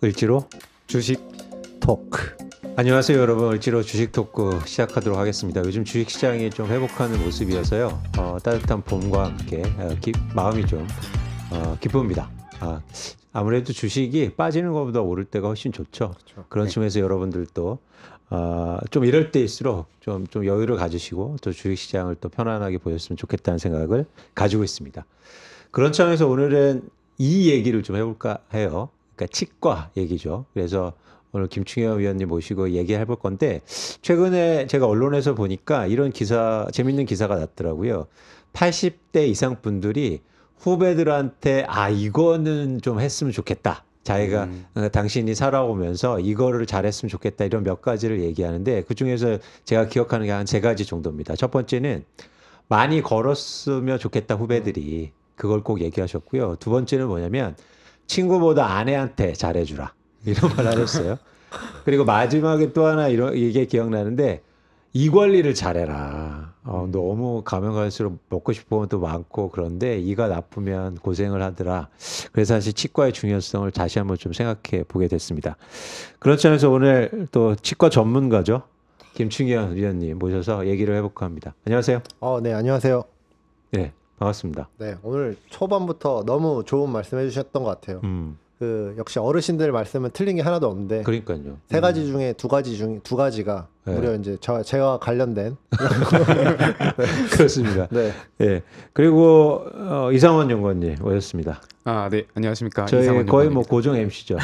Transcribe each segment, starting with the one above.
을지로 주식 토크. 안녕하세요 여러분, 을지로 주식 토크 시작하도록 하겠습니다. 요즘 주식 시장이 좀 회복하는 모습이어서요, 따뜻한 봄과 함께 마음이 좀 기쁩니다. 아무래도 주식이 빠지는 것보다 오를 때가 훨씬 좋죠. 그렇죠. 그런 측면에서 여러분들도 좀 이럴 때일수록 좀 여유를 가지시고 또 주식 시장을 또 편안하게 보셨으면 좋겠다는 생각을 가지고 있습니다. 그런 차원에서 오늘은 이 얘기를 좀 해볼까 해요. 그러니까 치과 얘기죠. 그래서 오늘 김충현 위원님 모시고 얘기해 볼 건데, 최근에 제가 언론에서 보니까 이런 기사, 재밌는 기사가 났더라고요. 80대 이상 분들이 후배들한테 이거는 좀 했으면 좋겠다. 자기가 당신이 살아오면서 이거를 잘했으면 좋겠다, 이런 몇 가지를 얘기하는데, 그중에서 제가 기억하는 게 한 3가지 정도입니다. 첫 번째는 많이 걸었으면 좋겠다 후배들이, 그걸 꼭 얘기하셨고요. 두 번째는 뭐냐면 친구보다 아내한테 잘해주라, 이런 말 하셨어요. 그리고 마지막에 또 하나 이게 기억나는데, 이 관리를 잘해라. 너무 가면 갈수록 먹고 싶은 것도 많고 그런데 이가 나쁘면 고생을 하더라. 그래서 사실 치과의 중요성을 다시 한번 좀 생각해 보게 됐습니다. 그런 점에서 오늘 또 치과 전문가죠, 김충현 위원님 모셔서 얘기를 해볼까 합니다. 안녕하세요. 네, 안녕하세요. 네, 반갑습니다. 네, 오늘 초반부터 너무 좋은 말씀 해주셨던 것 같아요. 역시 어르신들 말씀은 틀린 게 하나도 없는데, 그러니까요. 3가지 중에 2가지가 네. 무려 이제 제가 관련된. 그렇습니다. 네. 네. 그리고 이상원 연구원님 오셨습니다. 네, 안녕하십니까. 저희 이상원 거의 뭐 연구원입니다. 고정 MC죠.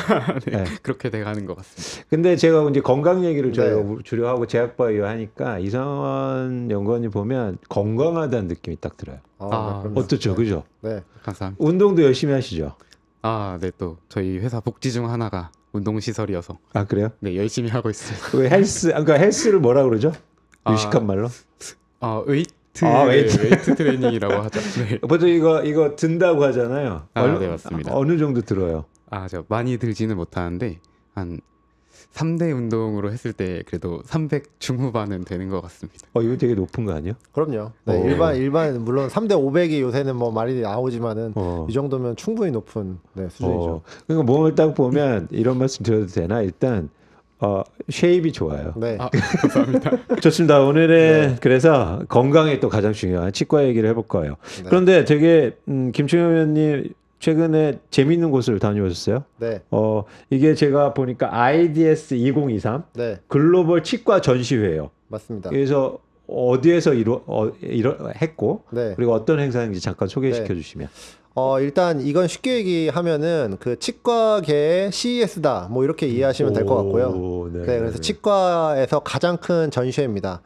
네, 네. 그렇게 돼가는 것 같습니다. 근데 제가 이제 건강 얘기를 저희가 네. 주로 하고 제약바이오 하니까 이상원 연구원님 보면 건강하다는 느낌이 딱 들어요. 네, 그럼요. 어떻죠, 네. 그죠? 네. 감사합니다. 운동도 열심히 하시죠? 네, 또 저희 회사 복지 중 하나가 운동시설이어서 그래요? 네, 열심히 하고 있습니다. 왜 그러니까 헬스를 뭐라 그러죠? 유식한 말로? 웨이트 트레이닝이라고 하죠. 네. 보통 이거 든다고 하잖아요. 네, 맞습니다. 어느 정도 들어요? 제가 많이 들지는 못하는데 한 3대 운동으로 했을 때 그래도 300 중후반은 되는 것 같습니다. 이거 되게 높은 거 아니에요? 그럼요. 네, 일반 물론 3대 500이 요새는 뭐 말이 나오지만은 이 정도면 충분히 높은 수준이죠. 그러니까 몸을 딱 보면 이런 말씀 드려도 되나? 일단 쉐입이 좋아요. 네. 감사합니다. 좋습니다. 오늘은 그래서 건강이 또 가장 중요한 치과 얘기를 해볼 거예요. 네. 그런데 되게 김충현 의원님 최근에 재밌는 곳을 다녀오셨어요. 네. 이게 제가 보니까 IDS 2023 네. 글로벌 치과 전시회예요. 맞습니다. 그래서 어디에서 했고, 네. 그리고 어떤 행사인지 잠깐 소개시켜 네. 주시면. 일단 이건 쉽게 얘기하면은 그 치과계의 CES다, 뭐 이렇게 이해하시면 될 것 같고요. 네. 네, 그래서 치과에서 가장 큰 전시회입니다.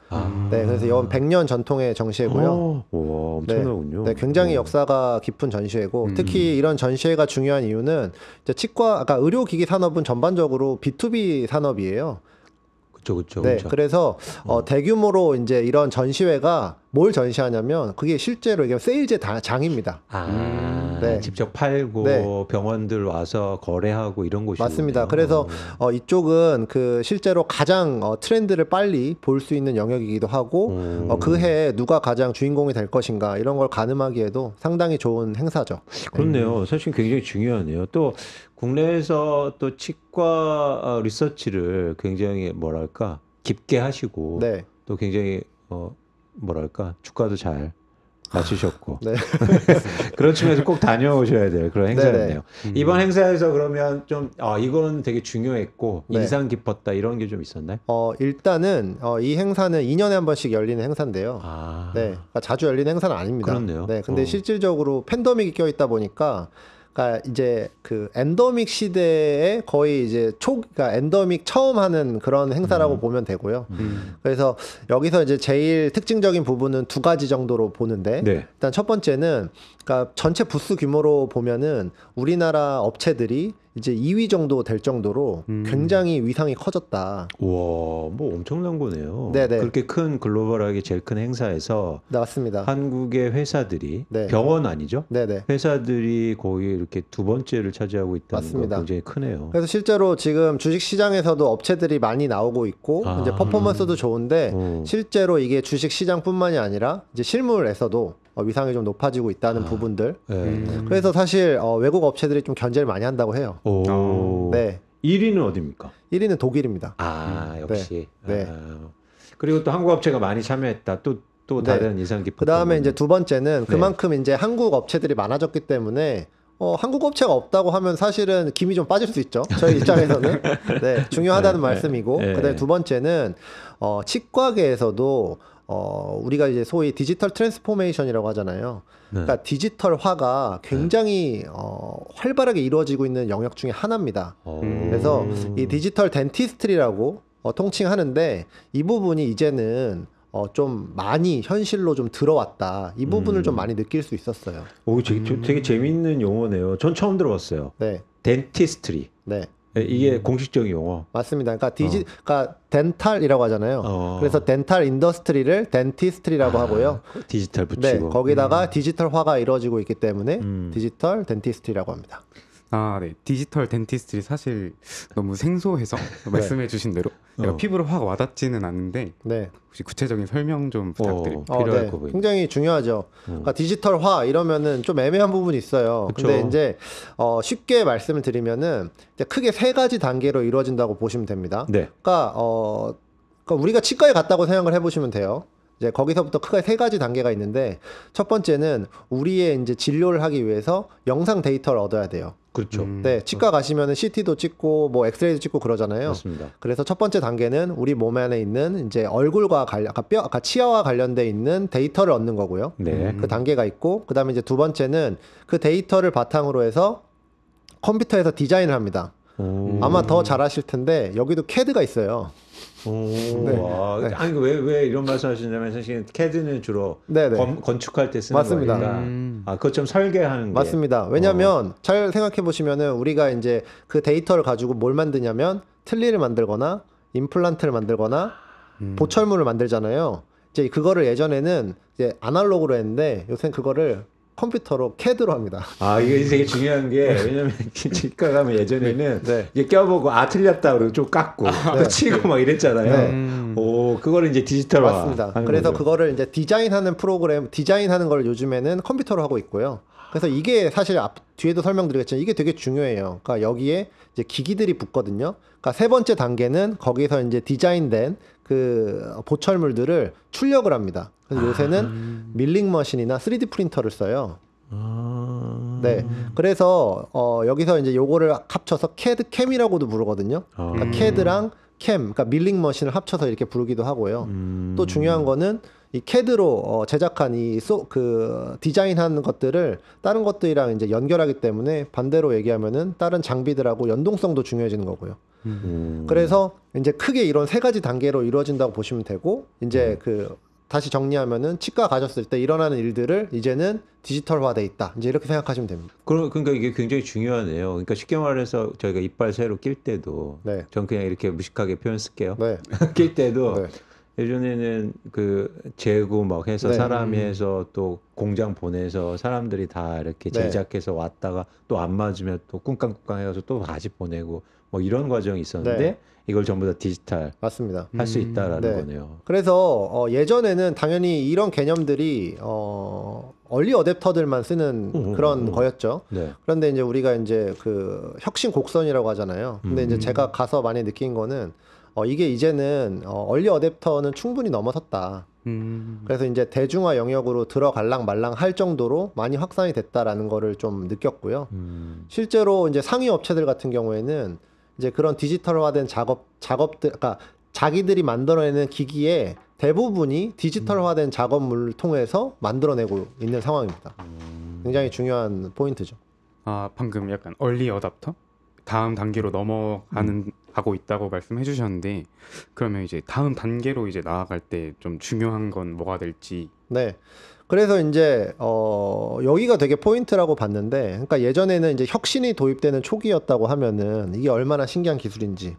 네, 그래서 이건 100년 전통의 전시회고요. 엄청나군요. 네, 굉장히 역사가 깊은 전시회고, 특히 이런 전시회가 중요한 이유는 이제 의료기기 산업은 전반적으로 B2B 산업이에요. 그렇죠. 네, 그래서 대규모로 이제 이런 전시회가 뭘 전시하냐면, 그게 실제로 이게 세일즈 장입니다. 네. 직접 팔고 네. 병원들 와서 거래하고 이런 곳이군요. 맞습니다. 그래서 이쪽은 그 실제로 가장 트렌드를 빨리 볼 수 있는 영역이기도 하고, 그 해에 누가 가장 주인공이 될 것인가, 이런 걸 가늠하기에도 상당히 좋은 행사죠. 그렇네요. 사실 굉장히 중요하네요. 또 국내에서 또 치과 리서치를 굉장히 뭐랄까 깊게 하시고, 네. 또 굉장히 뭐랄까 주가도 잘 맞추셨고, 네. 그런 측면에서 꼭 다녀오셔야 돼요. 그런 행사였네요. 이번 행사에서 그러면 좀 이건 되게 중요했고 네. 인상 깊었다, 이런 게 좀 있었나요? 일단은 이 행사는 2년에 한 번씩 열리는 행사인데요. 네, 그러니까 자주 열리는 행사는 아닙니다. 그렇네요. 네, 근데 실질적으로 팬데믹이 껴있다 보니까, 그러니까 이제 그 엔더믹 시대에 거의 이제 그러니까 엔더믹 처음 하는 그런 행사라고 보면 되고요. 그래서 여기서 이제 제일 특징적인 부분은 2가지 정도로 보는데, 네. 일단 첫 번째는, 그러니까 전체 부스 규모로 보면은 우리나라 업체들이 이제 2위 정도 될 정도로 굉장히 위상이 커졌다. 우와, 뭐 엄청난 거네요. 네네. 그렇게 큰 글로벌하게 제일 큰 행사에서 맞습니다. 한국의 회사들이, 네. 병원 아니죠? 네네. 회사들이 거의 이렇게 2번째를 차지하고 있다는 맞습니다. 건 굉장히 크네요. 그래서 실제로 지금 주식 시장에서도 업체들이 많이 나오고 있고, 이제 퍼포먼스도 좋은데, 실제로 이게 주식 시장뿐만이 아니라 이제 실물에서도 위상이 좀 높아지고 있다는 부분들. 네. 그래서 사실 외국 업체들이 좀 견제를 많이 한다고 해요. 오. 네. 1위는 어디입니까? 1위는 독일입니다. 아, 역시. 네. 아, 그리고 또 한국 업체가 많이 참여했다. 또 네. 다른 인상 깊었던 그 다음에 거는? 이제 두 번째는 네. 그만큼 이제 한국 업체들이 많아졌기 때문에 한국 업체가 없다고 하면 사실은 김이 좀 빠질 수 있죠. 저희 입장에서는. 네, 중요하다는 말씀이고. 네. 그다음에 두 번째는 치과계에서도 우리가 이제 소위 디지털 트랜스포메이션이라고 하잖아요. 네. 그러니까 디지털화가 굉장히 활발하게 이루어지고 있는 영역 중에 하나입니다. 그래서 이 디지털 덴티스트리라고 통칭하는데 이 부분이 이제는 좀 많이 현실로 좀 들어왔다. 이 부분을 좀 많이 느낄 수 있었어요. 오, 되게 재밌는 용어네요. 전 처음 들어봤어요. 네, 덴티스트리. 네. 이게 공식적인 용어. 맞습니다. 그러니까 그러니까 덴탈이라고 하잖아요. 그래서 덴탈 인더스트리를 덴티스트리라고 하고요. 디지털 네, 붙이고. 거기다가 디지털화가 이루어지고 있기 때문에 디지털 덴티스트리라고 합니다. 아, 네. 디지털 덴티스트리 사실 너무 생소해서 말씀해 주신 대로 제가 피부로 확 와닿지는 않는데 네. 혹시 구체적인 설명 좀 부탁드립니다. 필요할 네. 거 보입니다. 굉장히 중요하죠. 그러니까 디지털화 이러면은 좀 애매한 부분이 있어요. 그쵸. 근데 이제 쉽게 말씀을 드리면은 이제 크게 세 가지 단계로 이루어진다고 보시면 됩니다. 네. 그러니까 우리가 치과에 갔다고 생각을 해보시면 돼요. 이제 거기서부터 크게 세 가지 단계가 있는데 첫 번째는 우리의 이제 진료를 하기 위해서 영상 데이터를 얻어야 돼요. 그렇죠. 네, 치과 가시면은 CT도 찍고 뭐 엑스레이도 찍고 그러잖아요. 맞습니다. 그래서 첫 번째 단계는 우리 몸 안에 있는 이제 얼굴과 아까 치아와 관련돼 있는 데이터를 얻는 거고요. 네. 그 단계가 있고 그다음에 이제 두 번째는 그 데이터를 바탕으로 해서 컴퓨터에서 디자인을 합니다. 아마 더 잘하실 텐데 여기도 CAD가 있어요. 와. 네. 아니 왜 이런 말씀하시냐면 사실 CAD는 주로 네, 네. 건축할 때 쓰는 맞습니다. 거니까. 아, 그것 좀 설계하는 게. 맞습니다. 왜냐하면 잘 생각해 보시면은 우리가 이제 그 데이터를 가지고 뭘 만드냐면 틀니를 만들거나 임플란트를 만들거나 보철물을 만들잖아요. 이제 그거를 예전에는 이제 아날로그로 했는데 요새는 그거를 컴퓨터로 CAD로 합니다. 아, 이게 되게 중요한 게 왜냐면 치과 가면 예전에는 네. 이게 껴보고 틀렸다 그러고 좀 깎고 또 치고 막 이랬잖아요. 오, 그거를 이제 디지털화. 맞습니다. 하는 그래서 거죠. 그거를 이제 디자인하는 프로그램, 디자인하는 걸 요즘에는 컴퓨터로 하고 있고요. 그래서 이게 사실 뒤에도 설명드리겠지만 이게 되게 중요해요. 그러니까 여기에 이제 기기들이 붙거든요. 그러니까 세 번째 단계는 거기서 이제 디자인된 그 보철물들을 출력을 합니다. 그래서 요새는 밀링 머신이나 3D 프린터를 써요. 네. 그래서 여기서 이제 요거를 합쳐서 CAD 캠이라고도 부르거든요. 그러니까 CAD랑 캠, 그러니까 밀링 머신을 합쳐서 이렇게 부르기도 하고요. 또 중요한 거는 이 CAD로 제작한 그 디자인한 것들을 다른 것들이랑 이제 연결하기 때문에 반대로 얘기하면은 다른 장비들하고 연동성도 중요해지는 거고요. 그래서 이제 크게 이런 세 가지 단계로 이루어진다고 보시면 되고 이제 다시 정리하면은 치과 가셨을 때 일어나는 일들을 이제는 디지털화돼 있다. 이제 이렇게 생각하시면 됩니다. 그러니까 이게 굉장히 중요하네요. 그러니까 쉽게 말해서 저희가 이빨 새로 낄 때도 네. 전 그냥 이렇게 무식하게 표현 쓸게요. 네. 낄 때도 네. 예전에는 그 재고 막 해서 네. 사람이 해서 또 공장 보내서 사람들이 다 이렇게 네. 제작해서 왔다가 또 안 맞으면 또 꿍깡꿍깡 해서 또 다시 보내고 뭐 이런 과정이 있었는데 네. 이걸 전부 다 디지털 맞습니다. 할 수 있다라는 네. 거네요. 그래서 예전에는 당연히 이런 개념들이 얼리 어댑터들만 쓰는 그런 거였죠. 네. 그런데 이제 우리가 이제 그 혁신 곡선이라고 하잖아요. 근데 이제 제가 가서 많이 느낀 거는 이게 이제는 얼리 어댑터는 충분히 넘어섰다. 그래서 이제 대중화 영역으로 들어갈랑 말랑 할 정도로 많이 확산이 됐다라는 거를 좀 느꼈고요. 실제로 이제 상위 업체들 같은 경우에는 이제 그런 디지털화된 작업들, 그러니까 자기들이 만들어내는 기기의 대부분이 디지털화된 작업물을 통해서 만들어내고 있는 상황입니다. 굉장히 중요한 포인트죠. 아, 방금 약간 얼리 어답터? 다음 단계로 넘어가고 있다고 말씀해 주셨는데 그러면 이제 다음 단계로 이제 나아갈 때 좀 중요한 건 뭐가 될지. 네. 그래서 이제 여기가 되게 포인트라고 봤는데, 그러니까 예전에는 이제 혁신이 도입되는 초기였다고 하면은 이게 얼마나 신기한 기술인지,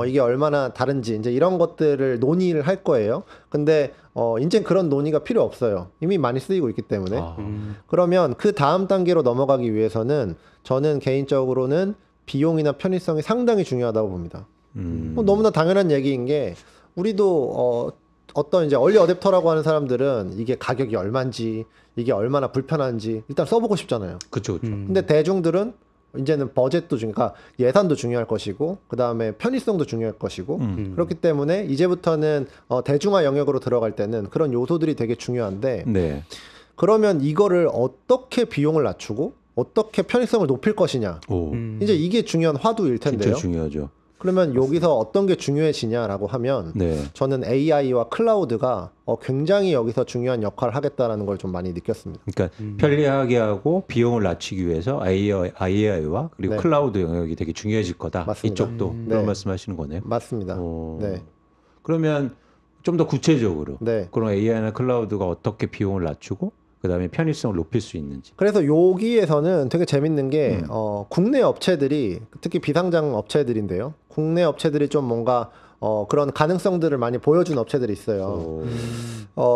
이게 얼마나 다른지 이제 이런 것들을 논의를 할 거예요. 근데 이제 그런 논의가 필요 없어요. 이미 많이 쓰이고 있기 때문에. 그러면 그 다음 단계로 넘어가기 위해서는 저는 개인적으로는 비용이나 편의성이 상당히 중요하다고 봅니다. 너무나 당연한 얘기인 게 우리도 어떤 이제 얼리 어댑터라고 하는 사람들은 이게 가격이 얼마인지 이게 얼마나 불편한지 일단 써보고 싶잖아요. 그렇죠. 근데 대중들은 이제는 버젯도 그러니까 예산도 중요할 것이고 그 다음에 편의성도 중요할 것이고 그렇기 때문에 이제부터는 대중화 영역으로 들어갈 때는 그런 요소들이 되게 중요한데 네. 그러면 이거를 어떻게 비용을 낮추고 어떻게 편의성을 높일 것이냐 오, 이제 이게 중요한 화두일 진짜 텐데요. 중요하죠. 그러면 여기서 어떤 게 중요해지냐라고 하면 네. 저는 AI와 클라우드가 굉장히 여기서 중요한 역할을 하겠다라는 걸 좀 많이 느꼈습니다. 그러니까 편리하게 하고 비용을 낮추기 위해서 AI와 그리고 네. 클라우드 영역이 되게 중요해질 거다. 맞습니다. 이쪽도 그런 네. 말씀하시는 거네요. 맞습니다. 오. 네. 그러면 좀 더 구체적으로 네. 그런 AI나 클라우드가 어떻게 비용을 낮추고 그다음에 편의성을 높일 수 있는지. 그래서 여기에서는 되게 재밌는 게 국내 업체들이 특히 비상장 업체들인데요. 국내 업체들이 좀 뭔가 그런 가능성들을 많이 보여준 업체들이 있어요.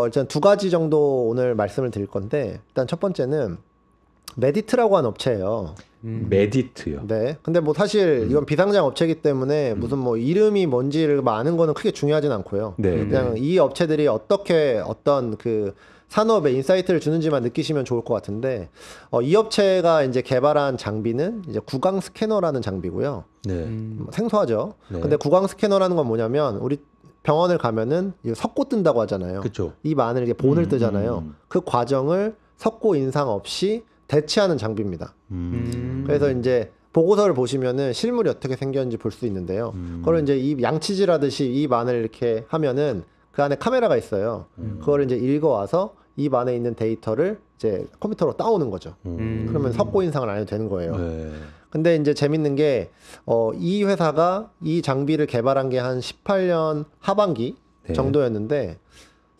일단 두 가지 정도 오늘 말씀을 드릴 건데 일단 첫 번째는 메디트라고 하는 업체예요. 메디트요. 네. 근데 뭐 사실 이건 비상장 업체이기 때문에 무슨 뭐 이름이 뭔지를 뭐 아는 거는 크게 중요하진 않고요. 네. 그냥 이 업체들이 어떻게 어떤 그 산업에 인사이트를 주는지만 느끼시면 좋을 것 같은데 이 업체가 이제 개발한 장비는 이제 구강 스캐너라는 장비고요. 네. 생소하죠. 네. 근데 구강 스캐너라는 건 뭐냐면 우리 병원을 가면은 이거 석고 뜬다고 하잖아요. 그렇죠. 입 안을 이렇게 본을 뜨잖아요. 그 과정을 석고 인상 없이 대체하는 장비입니다. 그래서 이제 보고서를 보시면은 실물이 어떻게 생겼는지 볼 수 있는데요. 그걸 이제 입 양치질하듯이 입 안을 이렇게 하면은 그 안에 카메라가 있어요. 그걸 이제 읽어와서 입 안에 있는 데이터를 이제 컴퓨터로 따오는 거죠. 그러면 석고 인상을 안 해도 되는 거예요. 네. 근데 이제 재밌는 게 이 회사가 이 장비를 개발한 게 한 18년 하반기 네. 정도였는데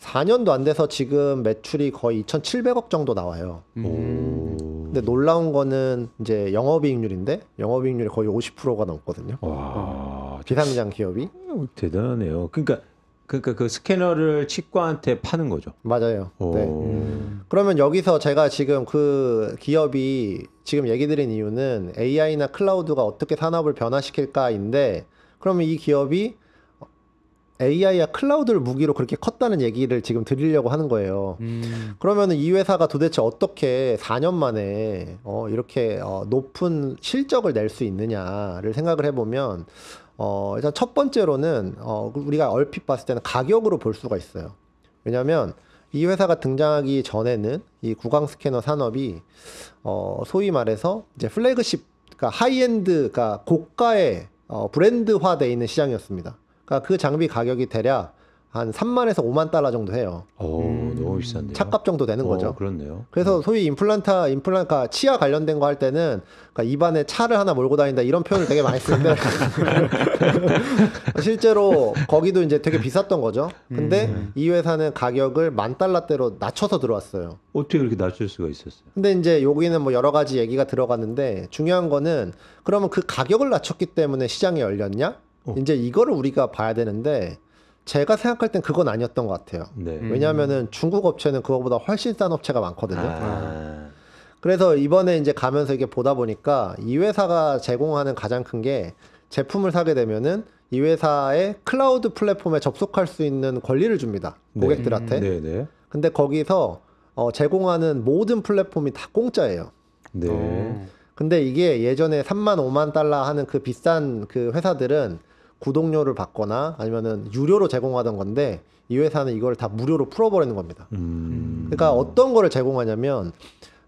4년도 안 돼서 지금 매출이 거의 2,700억 정도 나와요. 오. 근데 놀라운 거는 이제 영업이익률인데 영업이익률이 거의 50%가 넘거든요. 와. 비상장 기업이. 대단하네요. 그러니까 그 스캐너를 치과한테 파는 거죠. 맞아요. 오. 네. 그러면 여기서 제가 지금 그 기업이 지금 얘기 드린 이유는 AI나 클라우드가 어떻게 산업을 변화시킬까인데 그러면 이 기업이 AI와 클라우드를 무기로 그렇게 컸다는 얘기를 지금 드리려고 하는 거예요. 그러면은 이 회사가 도대체 어떻게 4년 만에 이렇게 높은 실적을 낼 수 있느냐를 생각을 해보면 일단 첫 번째로는 우리가 얼핏 봤을 때는 가격으로 볼 수가 있어요. 왜냐하면 이 회사가 등장하기 전에는 이 구강 스캐너 산업이 소위 말해서 이제 플래그십, 그러니까 하이엔드, 그러니까 고가의 브랜드화돼 있는 시장이었습니다. 그러니까 그 장비 가격이 대략 한 3만에서 5만 달러 정도 해요. 오, 너무 비싼데요. 차값 정도 되는 거죠. 그렇네요. 그래서 소위 임플란트가 치아 관련된 거 할 때는 그러니까 입안에 차를 하나 몰고 다닌다 이런 표현을 되게 많이 쓰는데 실제로 거기도 이제 되게 비쌌던 거죠. 근데 이 회사는 가격을 10,000달러대로 낮춰서 들어왔어요. 어떻게 그렇게 낮출 수가 있었어요? 근데 이제 여기는 뭐 여러 가지 얘기가 들어갔는데 중요한 거는 그러면 그 가격을 낮췄기 때문에 시장이 열렸냐? 이제 이거를 우리가 봐야 되는데 제가 생각할 땐 그건 아니었던 것 같아요. 네. 왜냐하면은 중국 업체는 그거보다 훨씬 싼 업체가 많거든요. 아. 그래서 이번에 이제 가면서 이게 보다 보니까 이 회사가 제공하는 가장 큰 게 제품을 사게 되면은 이 회사의 클라우드 플랫폼에 접속할 수 있는 권리를 줍니다. 고객들한테. 네, 네. 근데 거기서 제공하는 모든 플랫폼이 다 공짜예요. 네. 근데 이게 예전에 3만 5만 달러 하는 그 비싼 그 회사들은 구독료를 받거나 아니면은 유료로 제공하던 건데 이 회사는 이걸 다 무료로 풀어버리는 겁니다. 그러니까 어떤 거를 제공하냐면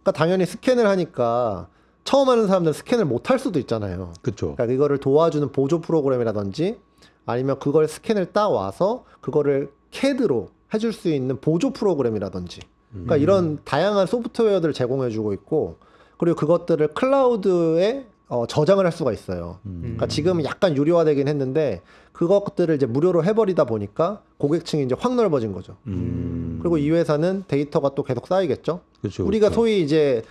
그러니까 당연히 스캔을 하니까 처음 하는 사람들은 스캔을 못 할 수도 있잖아요. 그렇죠. 그러니까 이거를 도와주는 보조 프로그램이라든지 아니면 그걸 스캔을 따와서 그거를 CAD로 해줄 수 있는 보조 프로그램이라든지 그러니까 이런 다양한 소프트웨어들을 제공해주고 있고 그리고 그것들을 클라우드에 저장을 할 수가 있어요. 그러니까 지금 약간 유료화되긴 했는데 그것들을 이제 무료로 해버리다 보니까 고객층이 이제 확 넓어진 거죠. 그리고 이 회사는 데이터가 또 계속 쌓이겠죠. 그렇죠, 우리가 그렇죠. 소위 이제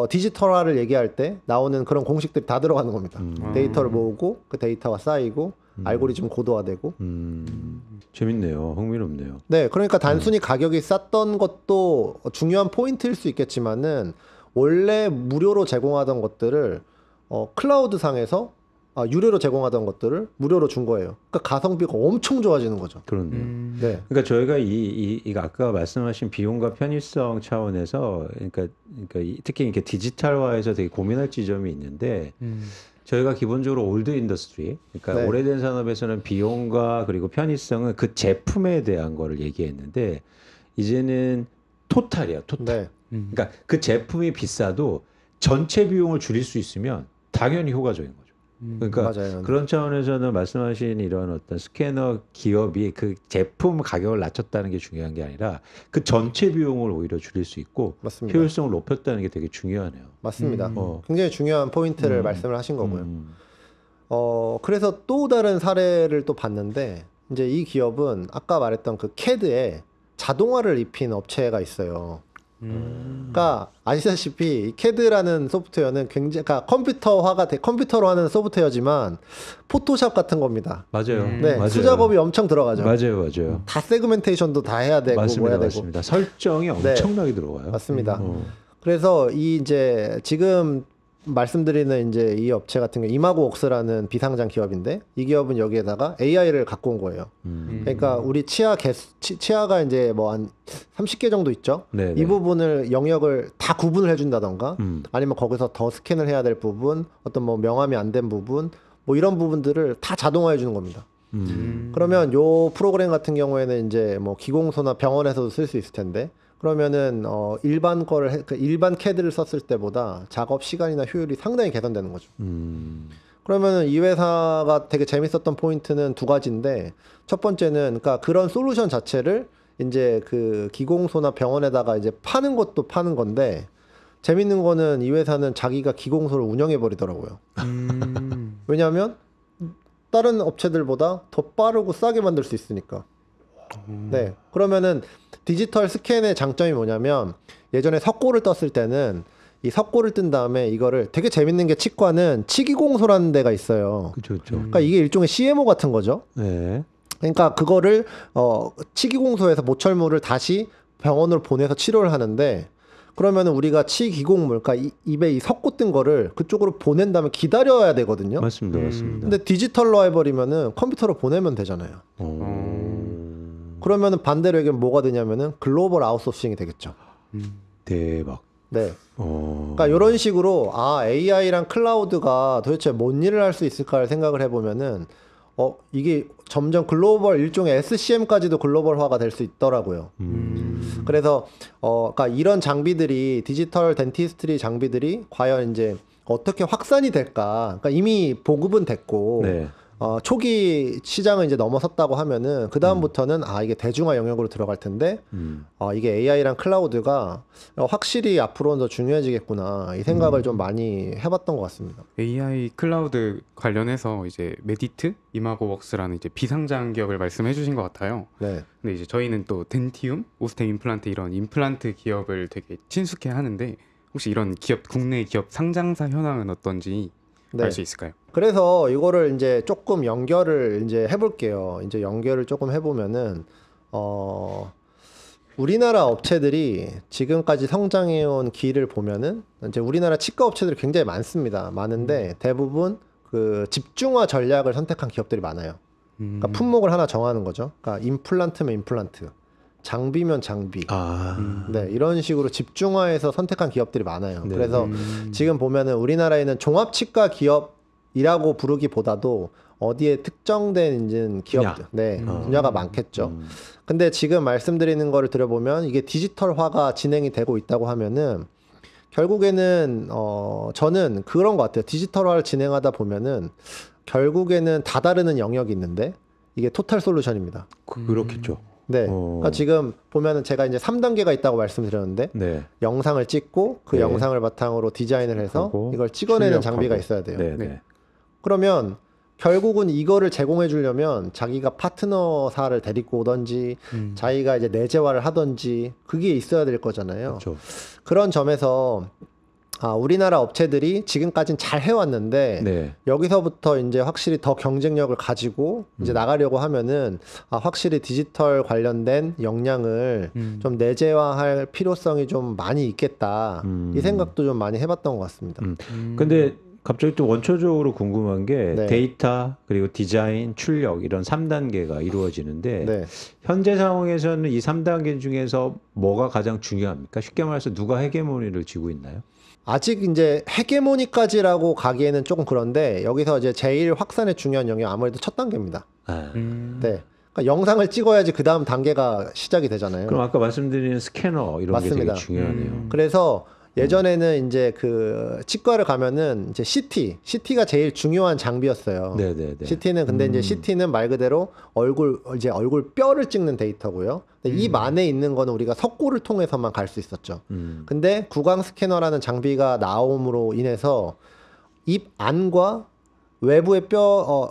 디지털화를 얘기할 때 나오는 그런 공식들이 다 들어가는 겁니다. 데이터를 모으고 그 데이터가 쌓이고 알고리즘 고도화되고. 재밌네요. 흥미롭네요. 네, 그러니까 단순히 가격이 쌌던 것도 중요한 포인트일 수 있겠지만은 원래 무료로 제공하던 것들을 클라우드 상에서 유료로 제공하던 것들을 무료로 준 거예요. 그러니까 가성비가 엄청 좋아지는 거죠. 그렇네요. 네. 그러니까 저희가 이거 아까 말씀하신 비용과 편의성 차원에서 그러니까 특히 이렇게 디지털화에서 되게 고민할 지점이 있는데 저희가 기본적으로 올드 인더스트리, 그러니까 네. 오래된 산업에서는 비용과 그리고 편의성은 그 제품에 대한 거를 얘기했는데 이제는 토탈이야, 토탈. 네. 그러니까 그 제품이 비싸도 전체 비용을 줄일 수 있으면 당연히 효과적인 거죠. 그러니까 맞아요. 그런 차원에서는 말씀하신 이런 어떤 스캐너 기업이 그 제품 가격을 낮췄다는 게 중요한 게 아니라 그 전체 비용을 오히려 줄일 수 있고 맞습니다. 효율성을 높였다는 게 되게 중요하네요. 맞습니다. 어. 굉장히 중요한 포인트를 말씀을 하신 거고요. 음. 그래서 또 다른 사례를 또 봤는데 이제 이 기업은 아까 말했던 그 CAD에 자동화를 입힌 업체가 있어요. 그러니까 아시다시피 이 CAD라는 소프트웨어는 굉장히 그러니까 컴퓨터로 하는 소프트웨어지만 포토샵 같은 겁니다. 맞아요. 네, 맞아요. 수작업이 엄청 들어가죠. 맞아요. 다 세그멘테이션도 다 해야 되고 맞습니다. 뭐 해야 되고. 맞습니다. 설정이 엄청나게 들어가요. 맞습니다. 어. 그래서 이 이제 지금 말씀드리는 이제 이 업체 같은 경우 이마고웍스라는 비상장 기업인데 이 기업은 여기에다가 AI를 갖고 온 거예요. 그러니까 우리 치아가 이제 뭐 한 30개 정도 있죠. 네네. 이 부분을 영역을 다 구분을 해준다던가 아니면 거기서 더 스캔을 해야 될 부분, 어떤 뭐 명암이 안 된 부분, 뭐 이런 부분들을 다 자동화해 주는 겁니다. 그러면 요 프로그램 같은 경우에는 이제 뭐 기공소나 병원에서도 쓸 수 있을 텐데 그러면은 일반 일반 CAD를 썼을 때보다 작업 시간이나 효율이 상당히 개선되는 거죠. 그러면은 이 회사가 되게 재밌었던 포인트는 두 가지인데 첫 번째는 그러니까 그런 솔루션 자체를 이제 그 기공소나 병원에다가 이제 파는 것도 파는 건데 재밌는 거는 이 회사는 자기가 기공소를 운영해 버리더라고요. 왜냐하면 다른 업체들보다 더 빠르고 싸게 만들 수 있으니까. 네. 그러면은 디지털 스캔의 장점이 뭐냐면 예전에 석고를 떴을 때는 이 석고를 뜬 다음에 이거를 되게 재밌는 게 치과는 치기공소라는 데가 있어요. 그렇죠. 그러니까 이게 일종의 CMO 같은 거죠. 네. 그러니까 그거를 치기공소에서 모철물을 다시 병원으로 보내서 치료를 하는데 그러면은 우리가 치기공물, 그러니까 입에 이 석고 뜬 거를 그쪽으로 보낸 다음에 기다려야 되거든요. 맞습니다. 근데 디지털로 해버리면은 컴퓨터로 보내면 되잖아요. 그러면은 반대로 얘기하면 뭐가 되냐면은 글로벌 아웃소싱이 되겠죠. 대박. 네. 그러니까 이런 식으로 AI랑 클라우드가 도대체 뭔 일을 할 수 있을까를 생각을 해보면은 이게 점점 글로벌 일종의 SCM까지도 글로벌화가 될 수 있더라고요. 그래서 그러니까 이런 장비들이 디지털 덴티스트리 장비들이 과연 이제 어떻게 확산이 될까? 그러니까 이미 보급은 됐고 네. 초기 시장을 이제 넘어섰다고 하면은 그 다음부터는 이게 대중화 영역으로 들어갈 텐데 이게 AI랑 클라우드가 확실히 앞으로는 더 중요해지겠구나 이 생각을 좀 많이 해봤던 것 같습니다. AI 클라우드 관련해서 이제 메디트, 이마고웍스라는 이제 비상장 기업을 말씀해 주신 것 같아요. 네. 근데 이제 저희는 또 덴티움, 오스템 임플란트 이런 임플란트 기업을 되게 친숙해 하는데 혹시 이런 기업 국내 기업 상장사 현황은 어떤지 네. 알 수 있을까요? 그래서 이거를 이제 조금 연결을 이제 해볼게요. 이제 연결을 조금 해보면은 우리나라 업체들이 지금까지 성장해온 길을 보면은 이제 우리나라 치과 업체들이 굉장히 많습니다. 많은데 대부분 그 집중화 전략을 선택한 기업들이 많아요. 그러니까 품목을 하나 정하는 거죠. 그러니까 임플란트면 임플란트, 장비면 장비. 네, 이런 식으로 집중화해서 선택한 기업들이 많아요. 네. 그래서 지금 보면은 우리나라에는 종합치과 기업이라고 부르기보다도 어디에 특정된 이제 기업, 분야가 많겠죠. 근데 지금 말씀드리는 거를 들어보면 이게 디지털화가 진행이 되고 있다고 하면은 결국에는 저는 그런 것 같아요. 디지털화를 진행하다 보면은 결국에는 다다르는 영역이 있는데 이게 토탈 솔루션입니다. 그렇겠죠. 네. 그러니까 지금 보면은 제가 이제 3단계가 있다고 말씀드렸는데 네. 영상을 찍고 그 네. 영상을 바탕으로 디자인을 해서 하고, 이걸 찍어내는 출력하고. 장비가 있어야 돼요. 네. 네. 그러면 결국은 이거를 제공해 주려면 자기가 파트너사를 데리고 오던지 자기가 이제 내재화를 하던지 그게 있어야 될 거잖아요. 그렇죠. 그런 점에서 우리나라 업체들이 지금까지는 잘 해왔는데 네. 여기서부터 이제 확실히 더 경쟁력을 가지고 이제 나가려고 하면은 확실히 디지털 관련된 역량을 좀 내재화할 필요성이 좀 많이 있겠다. 이 생각도 좀 많이 해봤던 것 같습니다. 근데 갑자기 또 원초적으로 궁금한 게 네. 데이터 그리고 디자인, 출력 이런 3단계가 이루어지는데 네. 현재 상황에서는 이 3단계 중에서 뭐가 가장 중요합니까? 쉽게 말해서 누가 헤게모니를 쥐고 있나요? 아직 이제 헤게모니까지라고 가기에는 조금 그런데 여기서 이제 제일 확산의 중요한 영역이 아무래도 첫 단계입니다. 아, 네. 그러니까 영상을 찍어야지 그 다음 단계가 시작이 되잖아요. 그럼 아까 말씀드린 스캐너 이런 맞습니다. 게 되게 중요하네요. 그래서 예전에는 이제 그 치과를 가면은 이제 CT가 제일 중요한 장비였어요. 네네네. CT는 근데 이제 CT는 말 그대로 얼굴 뼈를 찍는 데이터고요. 근데 입 안에 있는 거는 우리가 석고를 통해서만 갈 수 있었죠. 근데 구강 스캐너라는 장비가 나옴으로 인해서 입 안과 외부의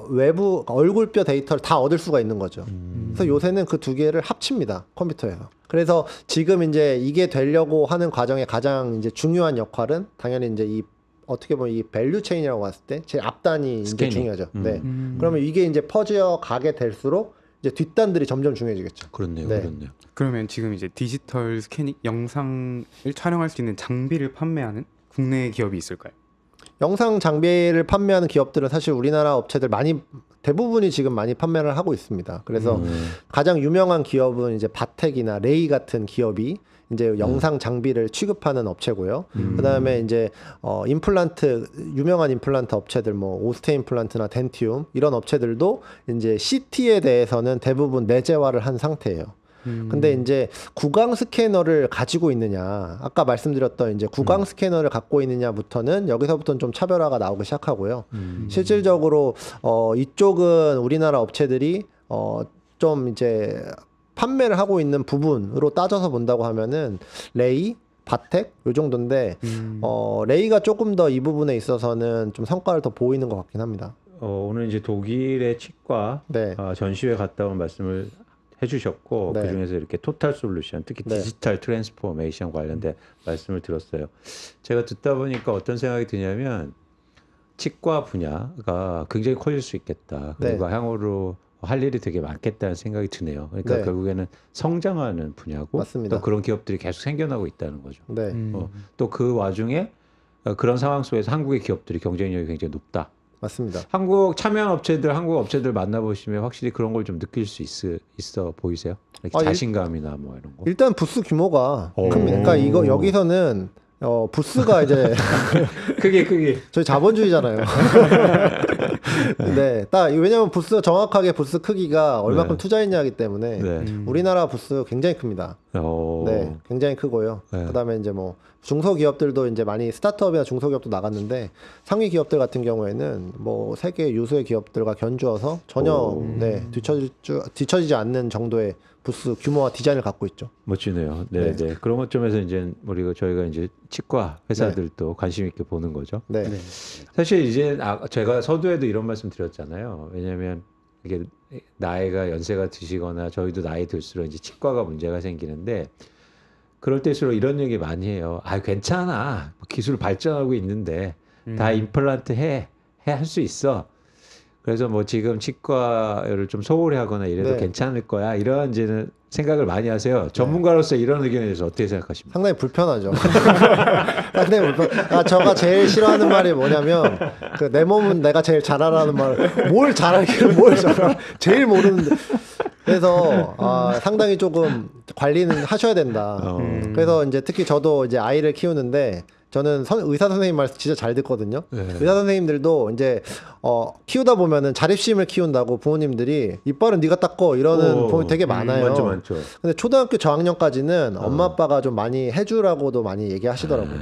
외부 얼굴 뼈 데이터를 다 얻을 수가 있는 거죠. 그래서 요새는 그 두 개를 합칩니다. 컴퓨터에서. 그래서 지금 이제 이게 되려고 하는 과정의 가장 이제 중요한 역할은 당연히 이제 이 어떻게 보면 이 밸류 체인이라고 봤을 때 제일 앞단이 이제 스캐닝. 중요하죠. 네. 그러면 이게 이제 퍼져 가게 될수록 이제 뒷단들이 점점 중요해지겠죠. 그렇네요. 네. 그렇네요. 그러면 지금 이제 디지털 스캐닝 영상을 촬영할 수 있는 장비를 판매하는 국내 기업이 있을까요? 영상 장비를 판매하는 기업들은 사실 우리나라 업체들 대부분이 지금 많이 판매를 하고 있습니다. 그래서 가장 유명한 기업은 이제 바텍이나 레이 같은 기업이 이제 영상 장비를 취급하는 업체고요. 그다음에 이제 유명한 임플란트 업체들 뭐 오스테 임플란트나 덴티움 이런 업체들도 이제 CT에 대해서는 대부분 내재화를 한 상태예요. 근데 이제 구강 스캐너를 가지고 있느냐, 아까 말씀드렸던 이제 구강 스캐너를 갖고 있느냐부터는 여기서부터는 좀 차별화가 나오기 시작하고요. 실질적으로 이쪽은 우리나라 업체들이 좀 이제 판매를 하고 있는 부분으로 따져서 본다고 하면은 레이, 바텍 요 정도인데 레이가 조금 더 이 부분에 있어서는 좀 성과를 더 보이는 것 같긴 합니다. 오늘 이제 독일의 치과 네. 전시회 갔다 온 말씀을 해주셨고 네. 그중에서 이렇게 토탈 솔루션 특히 네. 디지털 트랜스포메이션 관련된 말씀을 들었어요. 제가 듣다 보니까 어떤 생각이 드냐면 치과 분야가 굉장히 커질 수 있겠다. 그리고 향후로 할 일이 되게 많겠다는 생각이 드네요. 그러니까 네. 결국에는 성장하는 분야고 맞습니다. 또 그런 기업들이 계속 생겨나고 있다는 거죠. 네. 또 그 와중에 그런 상황 속에서 한국의 기업들이 경쟁력이 굉장히 높다. 맞습니다. 한국 업체들 만나보시면 확실히 그런 걸 좀 느낄 수 있어 보이세요? 이렇게 자신감이나 뭐 이런 거. 일단 부스 규모가 오. 큽니다. 그러니까 여기서는 부스가 이제 크게. 저희 자본주의잖아요. 네, 왜냐면 정확하게 부스 크기가 얼마큼 네. 투자했냐기 때문에 네. 우리나라 부스 굉장히 큽니다. 네, 굉장히 크고요. 네. 그다음에 이제 뭐 중소기업들도 이제 많이 스타트업이나 중소기업도 나갔는데 상위 기업들 같은 경우에는 뭐 세계 유수의 기업들과 견주어서 전혀 뒤처지지 않는 정도의 부스 규모와 디자인을 갖고 있죠. 멋지네요. 네. 그런 것점에서 이제 저희가 이제 치과 회사들도 관심 있게 보는 거죠. 네. 사실 이제 제가 서두에도 이런 말씀 드렸잖아요. 왜냐하면 이게 나이가 연세가 드시거나 저희도 나이 들수록 이제 치과가 문제가 생기는데 그럴 때일수록 이런 얘기 많이 해요. 괜찮아. 기술 발전하고 있는데 다 임플란트 할 수 있어. 그래서 뭐 지금 치과를 좀 소홀히 하거나 이래도 괜찮을 거야. 이런 이제는 생각을 많이 하세요. 전문가로서 이런 의견에 대해서 어떻게 생각하십니까? 상당히 불편하죠. 상당히 제가 제일 싫어하는 말이 뭐냐면 내 몸은 내가 제일 잘 알아라는 말. 뭘 잘하기를 뭘 잘하. 제일 모르는데. 그래서 상당히 조금 관리는 하셔야 된다. 그래서 이제 특히 저도 이제 아이를 키우는데 저는 의사 선생님 말 진짜 잘 듣거든요. 네. 의사 선생님들도 이제 키우다 보면은 자립심을 키운다고 부모님들이 이빨은 네가 닦어 이러는 부모 되게 많아요. 많죠. 근데 초등학교 저학년까지는 엄마 아빠가 좀 많이 해주라고도 많이 얘기하시더라고요.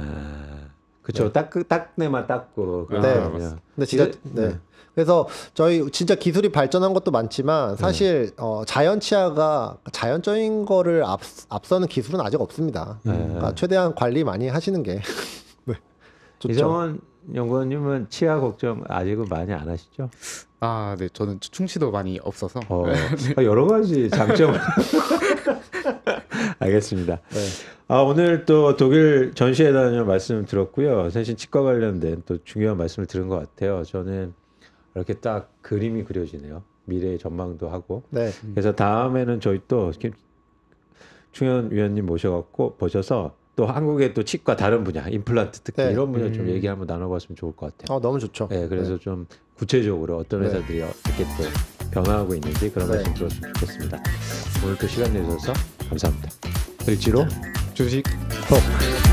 그렇죠. 닦내만 닦고. 네. 근데 진짜 그래서 저희 진짜 기술이 발전한 것도 많지만 사실 자연 치아가 자연적인 거를 앞서는 기술은 아직 없습니다. 그러니까 최대한 관리 많이 하시는 게 좋죠. 이정원 연구원님은 치아 걱정 아직은 많이 안 하시죠? 네. 저는 충치도 많이 없어서. 여러 가지 장점. 알겠습니다. 네. 오늘 또 독일 전시회 다녀 말씀 들었고요. 사실 치과 관련된 또 중요한 말씀을 들은 것 같아요. 저는 이렇게 딱 그림이 그려지네요. 미래의 전망도 하고. 그래서 다음에는 저희 또 충현 위원님 모셔서 또 한국의 또 치과 다른 분야, 임플란트 특히 네. 이런 분야 좀 얘기 한번 나눠봤으면 좋을 것 같아요. 너무 좋죠. 네, 그래서 좀 구체적으로 어떤 네. 회사들이 어떻게 또 변화하고 있는지 그런 네. 말씀 들었으면 좋겠습니다. 오늘 또 시간 내주셔서 감사합니다. 을지로 주식 톡.